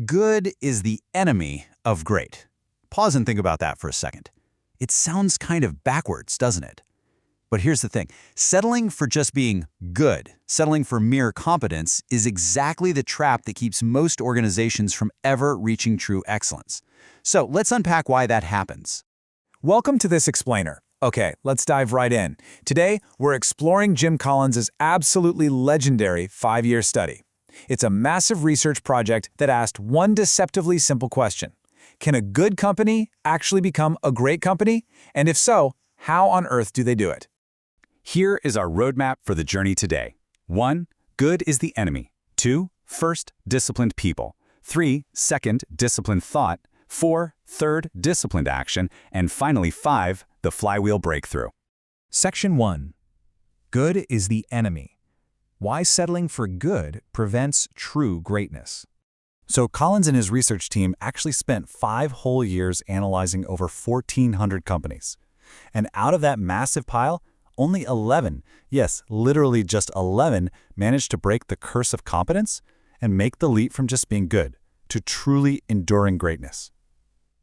Good is the enemy of great. Pause and think about that for a second. It sounds kind of backwards, doesn't it? But here's the thing. Settling for just being good, settling for mere competence, is exactly the trap that keeps most organizations from ever reaching true excellence. So let's unpack why that happens. Welcome to this explainer. Okay, let's dive right in. Today, we're exploring Jim Collins' absolutely legendary 5-year study. It's a massive research project that asked one deceptively simple question. Can a good company actually become a great company? And if so, how on earth do they do it? Here is our roadmap for the journey today. 1. Good is the enemy. 2. First, disciplined people. 3. Second, disciplined thought. 4. Third, disciplined action. And finally, 5. The flywheel breakthrough. Section 1. Good is the enemy. Why settling for good prevents true greatness. So Collins and his research team actually spent 5 whole years analyzing over 1,400 companies. And out of that massive pile, only 11, yes, literally just 11, managed to break the curse of competence and make the leap from just being good to truly enduring greatness.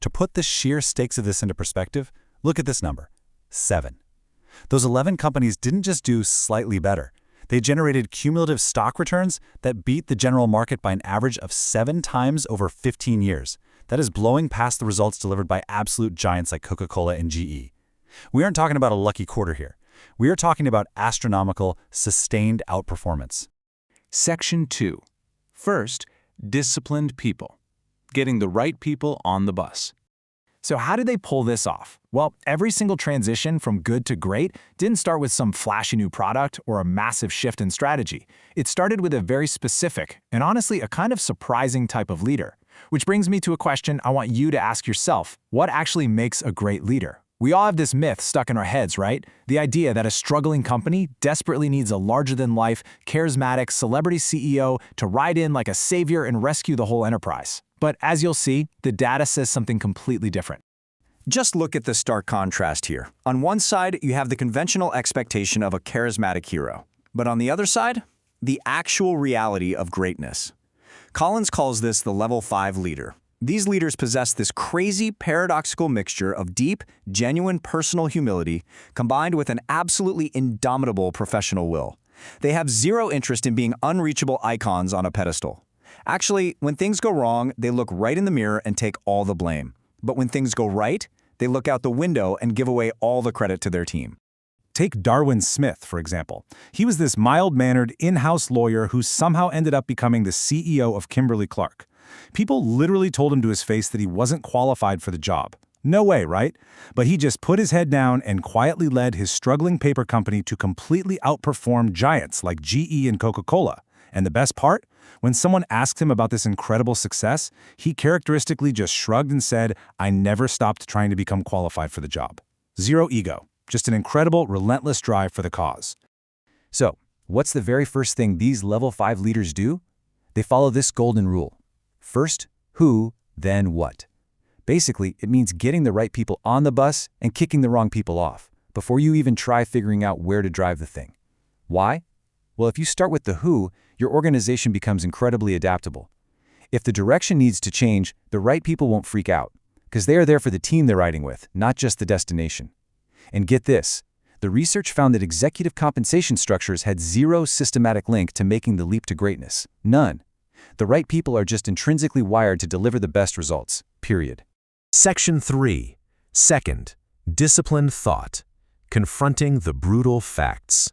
To put the sheer stakes of this into perspective, look at this number, 7. Those 11 companies didn't just do slightly better. They generated cumulative stock returns that beat the general market by an average of 7 times over 15 years. That is blowing past the results delivered by absolute giants like Coca-Cola and GE. We aren't talking about a lucky quarter here. We are talking about astronomical, sustained outperformance. Section 2. First, disciplined people. Getting the right people on the bus. So how did they pull this off? Well, every single transition from good to great didn't start with some flashy new product or a massive shift in strategy. It started with a very specific and honestly a kind of surprising type of leader. Which brings me to a question I want you to ask yourself. What actually makes a great leader? We all have this myth stuck in our heads, right? The idea that a struggling company desperately needs a larger-than-life, charismatic celebrity CEO to ride in like a savior and rescue the whole enterprise. But as you'll see, the data says something completely different. Just look at the stark contrast here. On one side, you have the conventional expectation of a charismatic hero. But on the other side, the actual reality of greatness. Collins calls this the level 5 leader. These leaders possess this crazy, paradoxical mixture of deep, genuine personal humility combined with an absolutely indomitable professional will. They have zero interest in being unreachable icons on a pedestal. Actually, when things go wrong, they look right in the mirror and take all the blame. But when things go right, they look out the window and give away all the credit to their team. Take Darwin Smith, for example. He was this mild-mannered, in-house lawyer who somehow ended up becoming the CEO of Kimberly-Clark. People literally told him to his face that he wasn't qualified for the job. No way, right? But he just put his head down and quietly led his struggling paper company to completely outperform giants like GE and Coca-Cola. And the best part? When someone asked him about this incredible success, he characteristically just shrugged and said, "I never stopped trying to become qualified for the job." Zero ego, just an incredible, relentless drive for the cause. So, what's the very first thing these level 5 leaders do? They follow this golden rule. First, who, then what. Basically, it means getting the right people on the bus and kicking the wrong people off, before you even try figuring out where to drive the thing. Why? Well, if you start with the who, your organization becomes incredibly adaptable. If the direction needs to change, the right people won't freak out, because they are there for the team they're riding with, not just the destination. And get this, the research found that executive compensation structures had zero systematic link to making the leap to greatness. None. The right people are just intrinsically wired to deliver the best results, period. Section 3. Second, disciplined thought. Confronting the brutal facts.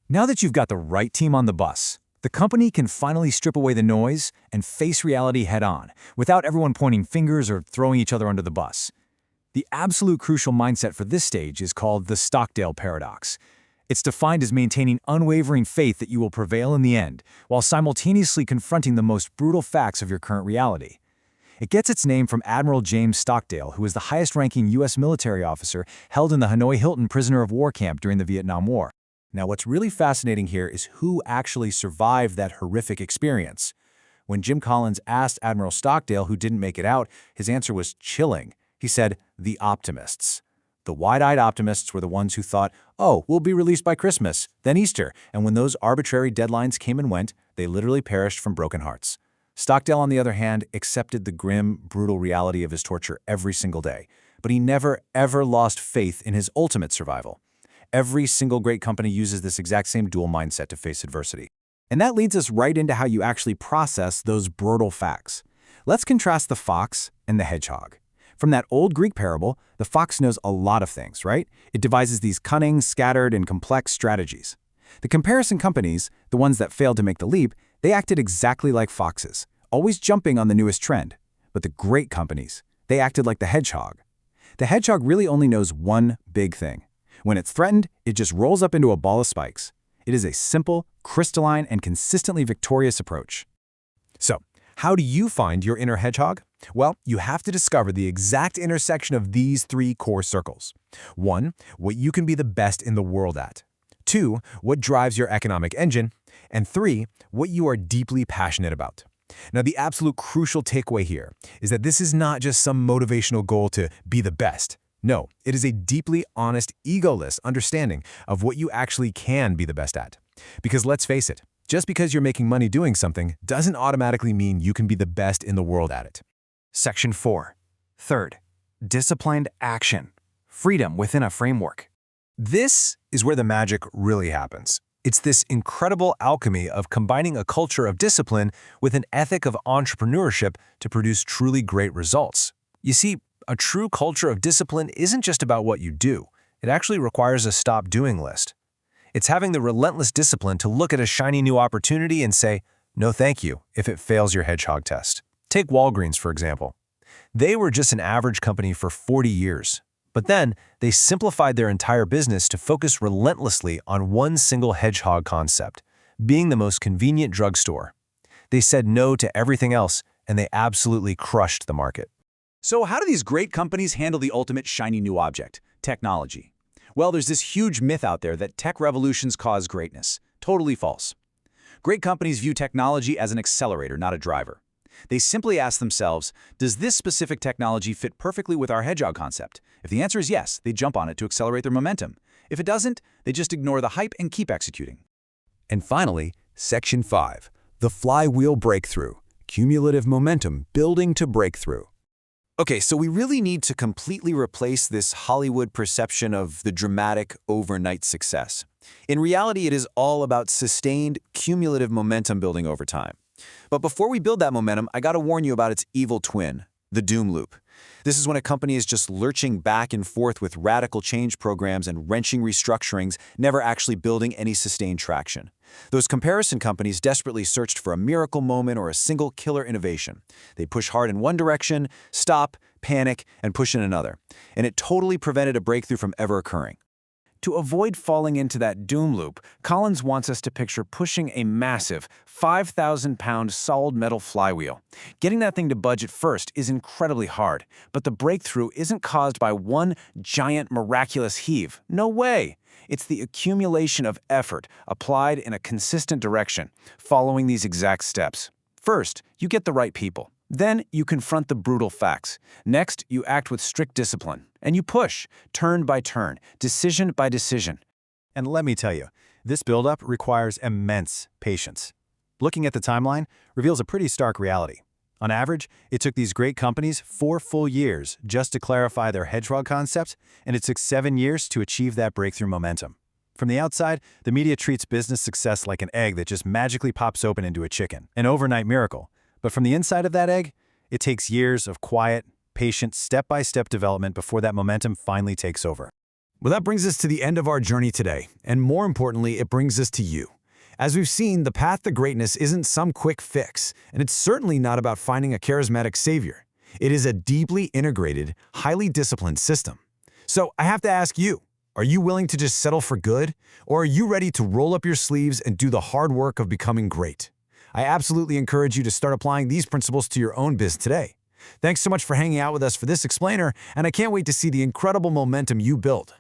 Now that you've got the right team on the bus, the company can finally strip away the noise and face reality head-on, without everyone pointing fingers or throwing each other under the bus. The absolute crucial mindset for this stage is called the Stockdale paradox. It's defined as maintaining unwavering faith that you will prevail in the end, while simultaneously confronting the most brutal facts of your current reality. It gets its name from Admiral James Stockdale, who was the highest-ranking U.S. military officer held in the Hanoi Hilton prisoner of war camp during the Vietnam War. Now, what's really fascinating here is who actually survived that horrific experience. When Jim Collins asked Admiral Stockdale who didn't make it out, his answer was chilling. He said, "The optimists." The wide-eyed optimists were the ones who thought, "Oh, we'll be released by Christmas, then Easter," and when those arbitrary deadlines came and went, they literally perished from broken hearts. Stockdale, on the other hand, accepted the grim, brutal reality of his torture every single day, but he never, ever lost faith in his ultimate survival. Every single great company uses this exact same dual mindset to face adversity. And that leads us right into how you actually process those brutal facts. Let's contrast the fox and the hedgehog. From that old Greek parable, the fox knows a lot of things, right? It devises these cunning, scattered, and complex strategies. The comparison companies, the ones that failed to make the leap, they acted exactly like foxes, always jumping on the newest trend. But the great companies, they acted like the hedgehog. The hedgehog really only knows one big thing. When it's threatened, it just rolls up into a ball of spikes. It is a simple, crystalline, and consistently victorious approach. So, how do you find your inner hedgehog? Well, you have to discover the exact intersection of these three core circles. 1, what you can be the best in the world at. 2, what drives your economic engine. And 3, what you are deeply passionate about. Now, the absolute crucial takeaway here is that this is not just some motivational goal to be the best. No, it is a deeply honest, egoless understanding of what you actually can be the best at. Because let's face it, just because you're making money doing something doesn't automatically mean you can be the best in the world at it. Section 4. Third, disciplined action. Freedom within a framework. This is where the magic really happens. It's this incredible alchemy of combining a culture of discipline with an ethic of entrepreneurship to produce truly great results. You see, a true culture of discipline isn't just about what you do. It actually requires a stop-doing list. It's having the relentless discipline to look at a shiny new opportunity and say, no thank you, if it fails your hedgehog test. Take Walgreens, for example. They were just an average company for 40 years. But then, they simplified their entire business to focus relentlessly on one single hedgehog concept, being the most convenient drugstore. They said no to everything else, and they absolutely crushed the market. So how do these great companies handle the ultimate shiny new object, technology? Well, there's this huge myth out there that tech revolutions cause greatness. Totally false. Great companies view technology as an accelerator, not a driver. They simply ask themselves, does this specific technology fit perfectly with our hedgehog concept? If the answer is yes, they jump on it to accelerate their momentum. If it doesn't, they just ignore the hype and keep executing. And finally, Section 5, the flywheel breakthrough, cumulative momentum building to breakthrough. Okay, so we really need to completely replace this Hollywood perception of the dramatic overnight success. In reality, it is all about sustained, cumulative momentum building over time. But before we build that momentum, I gotta warn you about its evil twin, the doom loop. This is when a company is just lurching back and forth with radical change programs and wrenching restructurings, never actually building any sustained traction. Those comparison companies desperately searched for a miracle moment or a single killer innovation. They push hard in one direction, stop, panic, and push in another. And it totally prevented a breakthrough from ever occurring. To avoid falling into that doom loop, Collins wants us to picture pushing a massive 5,000-pound solid metal flywheel. Getting that thing to budge at first is incredibly hard, but the breakthrough isn't caused by one giant miraculous heave. No way! It's the accumulation of effort applied in a consistent direction, following these exact steps. First, you get the right people. Then you confront the brutal facts. Next, you act with strict discipline. And you push, turn by turn, decision by decision. And let me tell you, this buildup requires immense patience. Looking at the timeline reveals a pretty stark reality. On average, it took these great companies 4 full years just to clarify their hedgehog concept, and it took 7 years to achieve that breakthrough momentum. From the outside, the media treats business success like an egg that just magically pops open into a chicken, an overnight miracle. But from the inside of that egg, it takes years of quiet, patient, step-by-step development before that momentum finally takes over. Well, that brings us to the end of our journey today, and more importantly, it brings us to you. As we've seen, the path to greatness isn't some quick fix, and it's certainly not about finding a charismatic savior. It is a deeply integrated, highly disciplined system. So I have to ask you, are you willing to just settle for good, or are you ready to roll up your sleeves and do the hard work of becoming great? I absolutely encourage you to start applying these principles to your own biz today. Thanks so much for hanging out with us for this explainer, and I can't wait to see the incredible momentum you build.